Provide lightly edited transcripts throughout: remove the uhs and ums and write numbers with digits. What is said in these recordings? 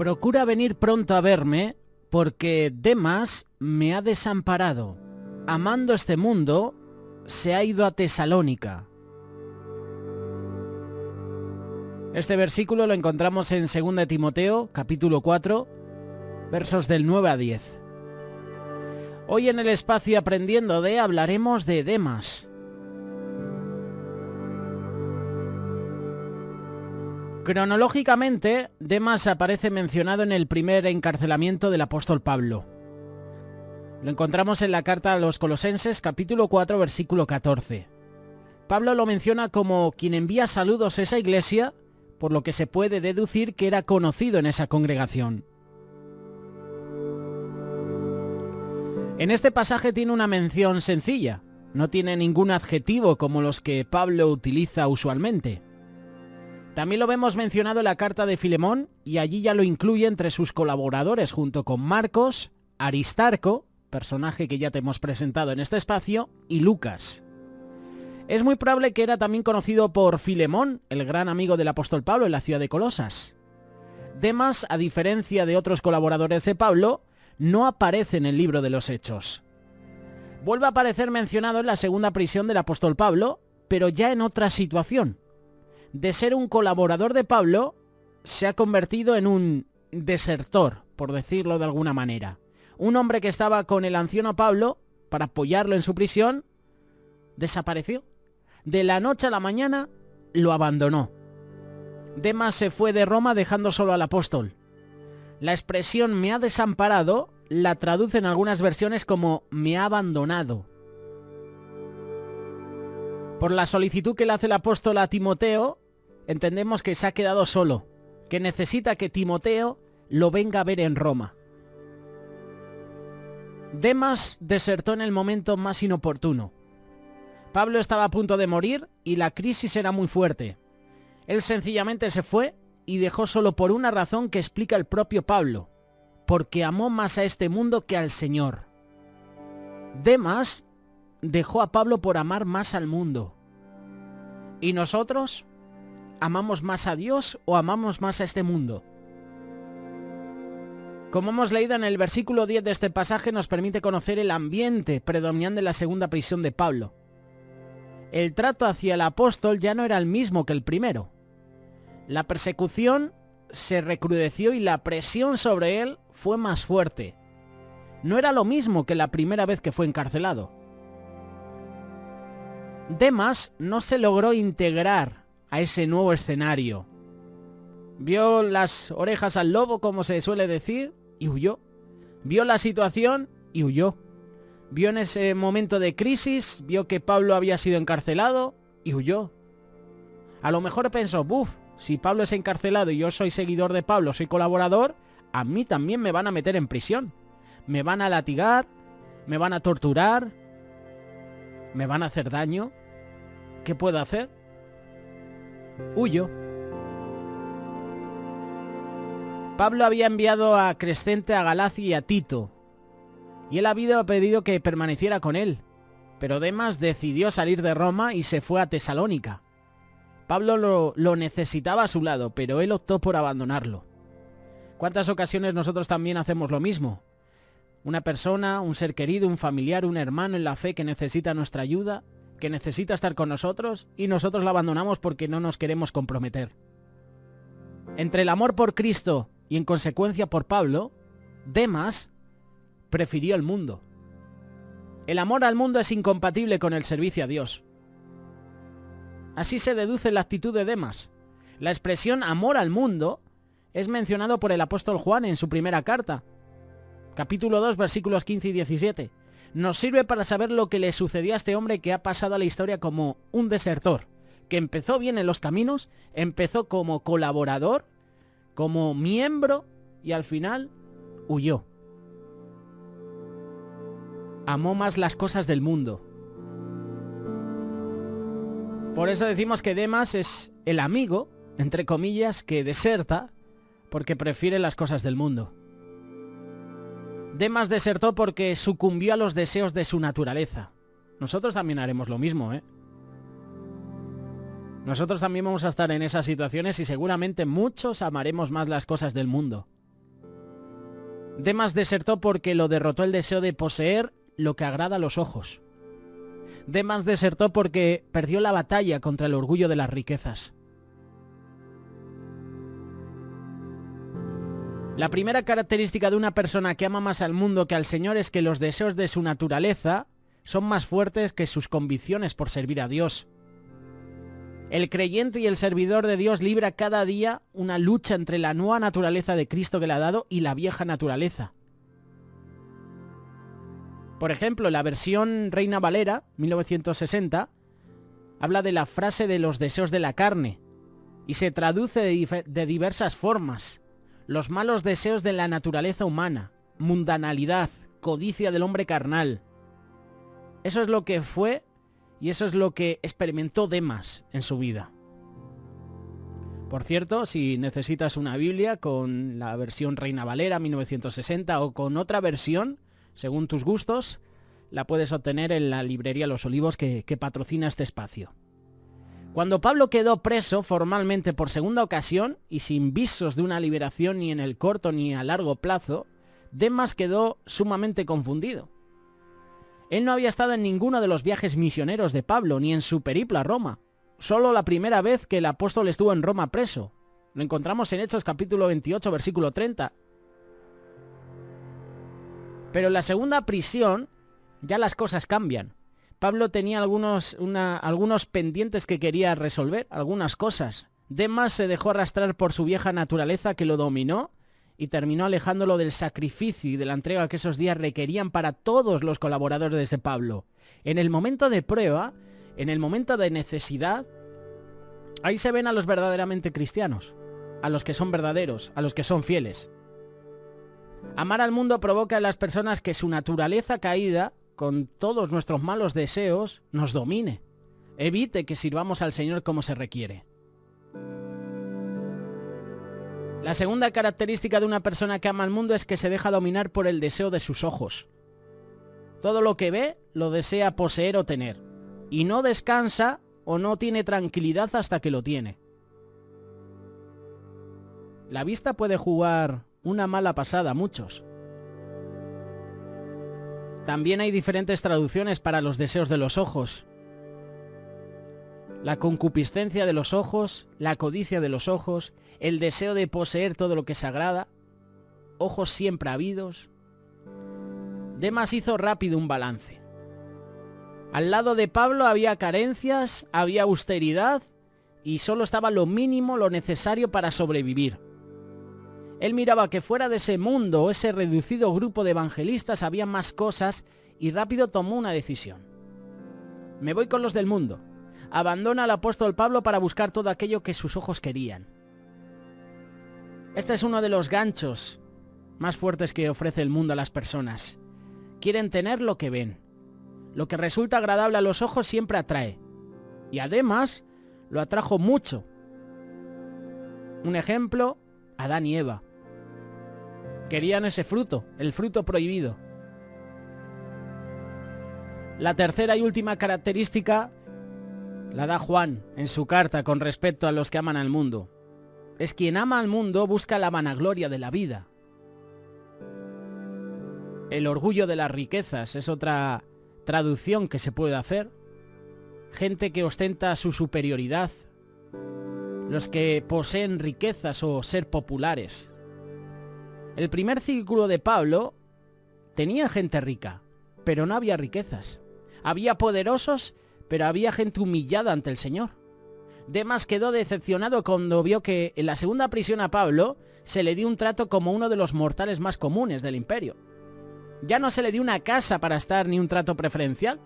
Procura venir pronto a verme, porque Demas me ha desamparado. Amando este mundo, se ha ido a Tesalónica. Este versículo lo encontramos en 2 Timoteo, capítulo 4, versos del 9 a 10. Hoy en el espacio Aprendiendo de hablaremos de Demas. Cronológicamente, Demas aparece mencionado en el primer encarcelamiento del apóstol Pablo. Lo encontramos en la carta a los Colosenses, capítulo 4, versículo 14. Pablo lo menciona como quien envía saludos a esa iglesia, por lo que se puede deducir que era conocido en esa congregación. En este pasaje tiene una mención sencilla, no tiene ningún adjetivo como los que Pablo utiliza usualmente. También lo vemos mencionado en la carta de Filemón y allí ya lo incluye entre sus colaboradores junto con Marcos, Aristarco, personaje que ya te hemos presentado en este espacio, y Lucas. Es muy probable que era también conocido por Filemón, el gran amigo del apóstol Pablo en la ciudad de Colosas. Demas, a diferencia de otros colaboradores de Pablo, no aparece en el libro de los Hechos. Vuelve a aparecer mencionado en la segunda prisión del apóstol Pablo, pero ya en otra situación. De ser un colaborador de Pablo, se ha convertido en un desertor, por decirlo de alguna manera. Un hombre que estaba con el anciano Pablo para apoyarlo en su prisión, desapareció. De la noche a la mañana lo abandonó. Demas se fue de Roma dejando solo al apóstol. La expresión "me ha desamparado" la traducen algunas versiones como "me ha abandonado". Por la solicitud que le hace el apóstol a Timoteo, entendemos que se ha quedado solo, que necesita que Timoteo lo venga a ver en Roma. Demas desertó en el momento más inoportuno. Pablo estaba a punto de morir y la crisis era muy fuerte. Él sencillamente se fue y dejó solo por una razón que explica el propio Pablo, porque amó más a este mundo que al Señor. Demas dejó a Pablo por amar más al mundo. ¿Y nosotros? ¿Amamos más a Dios o amamos más a este mundo? Como hemos leído en el versículo 10 de este pasaje, nos permite conocer el ambiente predominante en la segunda prisión de Pablo. El trato hacia el apóstol ya no era el mismo que el primero. La persecución se recrudeció y la presión sobre él fue más fuerte. No era lo mismo que la primera vez que fue encarcelado. Demas no se logró integrar a ese nuevo escenario. Vio las orejas al lobo, como se suele decir, y huyó. Vio la situación y huyó. Vio en ese momento de crisis, vio que Pablo había sido encarcelado y huyó. A lo mejor pensó, si Pablo es encarcelado y yo soy seguidor de Pablo, soy colaborador, a mí también me van a meter en prisión. Me van a latigar, me van a torturar, me van a hacer daño. ¿Qué puedo hacer? Huyo. Pablo había enviado a Crescente, a Galacia y a Tito, y él había pedido que permaneciera con él, pero Demas decidió salir de Roma y se fue a Tesalónica. Pablo lo necesitaba a su lado, pero él optó por abandonarlo. ¿Cuántas ocasiones nosotros también hacemos lo mismo? Una persona, un ser querido, un familiar, un hermano en la fe que necesita nuestra ayuda, que necesita estar con nosotros, y nosotros la abandonamos porque no nos queremos comprometer. Entre el amor por Cristo y en consecuencia por Pablo, Demas prefirió el mundo. El amor al mundo es incompatible con el servicio a Dios. Así se deduce la actitud de Demas. La expresión amor al mundo es mencionado por el apóstol Juan en su primera carta, capítulo 2, versículos 15 y 17. Nos sirve para saber lo que le sucedió a este hombre que ha pasado a la historia como un desertor, que empezó bien en los caminos, empezó como colaborador, como miembro y al final huyó. Amó más las cosas del mundo. Por eso decimos que Demas es el amigo, entre comillas, que deserta porque prefiere las cosas del mundo. Demas desertó porque sucumbió a los deseos de su naturaleza. Nosotros también haremos lo mismo, ¿eh? Nosotros también vamos a estar en esas situaciones y seguramente muchos amaremos más las cosas del mundo. Demas desertó porque lo derrotó el deseo de poseer lo que agrada a los ojos. Demas desertó porque perdió la batalla contra el orgullo de las riquezas. La primera característica de una persona que ama más al mundo que al Señor es que los deseos de su naturaleza son más fuertes que sus convicciones por servir a Dios. El creyente y el servidor de Dios libra cada día una lucha entre la nueva naturaleza de Cristo que le ha dado y la vieja naturaleza. Por ejemplo, la versión Reina Valera, 1960, habla de la frase de los deseos de la carne y se traduce de diversas formas. Los malos deseos de la naturaleza humana, mundanalidad, codicia del hombre carnal. Eso es lo que fue y eso es lo que experimentó Demas en su vida. Por cierto, si necesitas una Biblia con la versión Reina Valera 1960 o con otra versión, según tus gustos, la puedes obtener en la librería Los Olivos que patrocina este espacio. Cuando Pablo quedó preso formalmente por segunda ocasión y sin visos de una liberación ni en el corto ni a largo plazo, Demas quedó sumamente confundido. Él no había estado en ninguno de los viajes misioneros de Pablo ni en su periplo a Roma. Solo la primera vez que el apóstol estuvo en Roma preso. Lo encontramos en Hechos capítulo 28, versículo 30. Pero en la segunda prisión ya las cosas cambian. Pablo tenía algunos pendientes que quería resolver, algunas cosas. Demas se dejó arrastrar por su vieja naturaleza que lo dominó y terminó alejándolo del sacrificio y de la entrega que esos días requerían para todos los colaboradores de Pablo. En el momento de prueba, en el momento de necesidad, ahí se ven a los verdaderamente cristianos, a los que son verdaderos, a los que son fieles. Amar al mundo provoca en las personas que su naturaleza caída, con todos nuestros malos deseos, nos domine. Evite que sirvamos al Señor como se requiere. La segunda característica de una persona que ama al mundo es que se deja dominar por el deseo de sus ojos. Todo lo que ve lo desea poseer o tener, y no descansa o no tiene tranquilidad hasta que lo tiene. La vista puede jugar una mala pasada a muchos. También hay diferentes traducciones para los deseos de los ojos. La concupiscencia de los ojos, la codicia de los ojos, el deseo de poseer todo lo que es sagrada, ojos siempre ávidos. Demas hizo rápido un balance. Al lado de Pablo había carencias, había austeridad y solo estaba lo mínimo, lo necesario para sobrevivir. Él miraba que fuera de ese mundo, ese reducido grupo de evangelistas, había más cosas y rápido tomó una decisión. Me voy con los del mundo. Abandona al apóstol Pablo para buscar todo aquello que sus ojos querían. Este es uno de los ganchos más fuertes que ofrece el mundo a las personas. Quieren tener lo que ven. Lo que resulta agradable a los ojos siempre atrae. Y además, lo atrajo mucho. Un ejemplo, Adán y Eva. Querían ese fruto, el fruto prohibido. La tercera y última característica la da Juan en su carta con respecto a los que aman al mundo. Es quien ama al mundo busca la vanagloria de la vida. El orgullo de las riquezas es otra traducción que se puede hacer. Gente que ostenta su superioridad. Los que poseen riquezas o ser populares. El primer círculo de Pablo tenía gente rica, pero no había riquezas. Había poderosos, pero había gente humillada ante el Señor. Demas quedó decepcionado cuando vio que en la segunda prisión a Pablo se le dio un trato como uno de los mortales más comunes del imperio. Ya no se le dio una casa para estar ni un trato preferencial.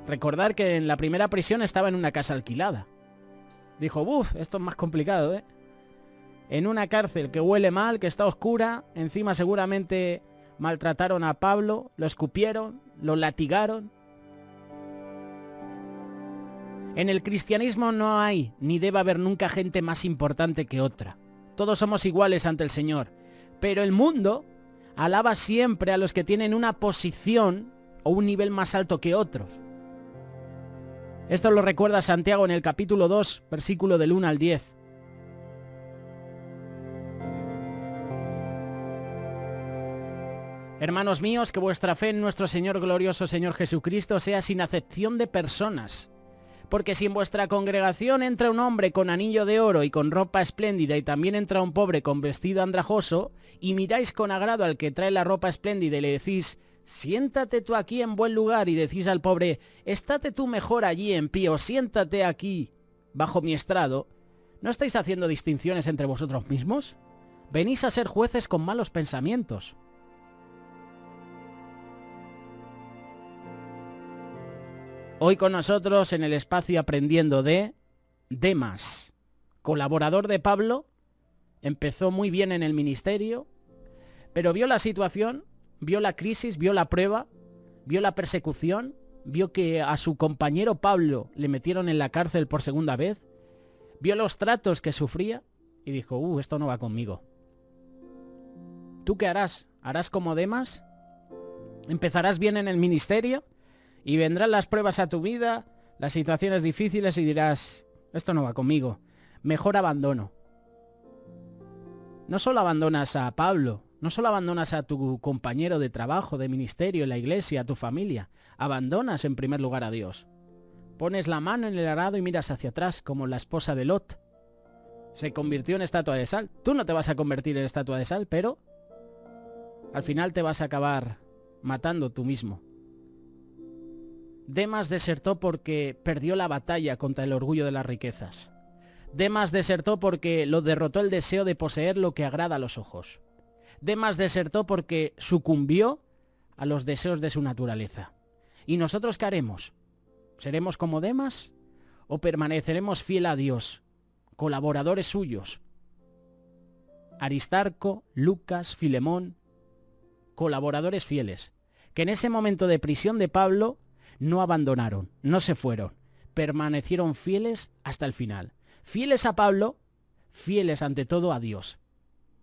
Recordar que en la primera prisión estaba en una casa alquilada. Dijo, esto es más complicado, ¿eh? En una cárcel que huele mal, que está oscura, encima seguramente maltrataron a Pablo, lo escupieron, lo latigaron. En el cristianismo no hay, ni debe haber nunca gente más importante que otra. Todos somos iguales ante el Señor. Pero el mundo alaba siempre a los que tienen una posición o un nivel más alto que otros. Esto lo recuerda Santiago en el capítulo 2, versículo del 1 al 10. Hermanos míos, que vuestra fe en nuestro Señor glorioso Señor Jesucristo sea sin acepción de personas. Porque si en vuestra congregación entra un hombre con anillo de oro y con ropa espléndida y también entra un pobre con vestido andrajoso, y miráis con agrado al que trae la ropa espléndida y le decís, siéntate tú aquí en buen lugar, y decís al pobre, estate tú mejor allí en pie, o siéntate aquí bajo mi estrado, ¿no estáis haciendo distinciones entre vosotros mismos? Venís a ser jueces con malos pensamientos. Hoy con nosotros en el espacio aprendiendo de Demas, colaborador de Pablo, empezó muy bien en el ministerio, pero vio la situación, vio la crisis, vio la prueba, vio la persecución, vio que a su compañero Pablo le metieron en la cárcel por segunda vez, vio los tratos que sufría y dijo, esto no va conmigo. ¿Tú qué harás? ¿Harás como Demas? ¿Empezarás bien en el ministerio? Y vendrán las pruebas a tu vida, las situaciones difíciles y dirás, esto no va conmigo, mejor abandono. No solo abandonas a Pablo, no solo abandonas a tu compañero de trabajo, de ministerio, en la iglesia, a tu familia, abandonas en primer lugar a Dios. Pones la mano en el arado y miras hacia atrás, como la esposa de Lot. Se convirtió en estatua de sal. Tú no te vas a convertir en estatua de sal, pero al final te vas a acabar matando tú mismo. Demas desertó porque perdió la batalla contra el orgullo de las riquezas. Demas desertó porque lo derrotó el deseo de poseer lo que agrada a los ojos. Demas desertó porque sucumbió a los deseos de su naturaleza. ¿Y nosotros qué haremos? ¿Seremos como Demas o permaneceremos fiel a Dios, colaboradores suyos? Aristarco, Lucas, Filemón, colaboradores fieles, que en ese momento de prisión de Pablo no abandonaron, no se fueron, permanecieron fieles hasta el final. Fieles a Pablo, fieles ante todo a Dios.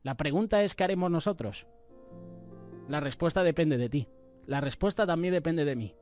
La pregunta es, ¿qué haremos nosotros? La respuesta depende de ti. La respuesta también depende de mí.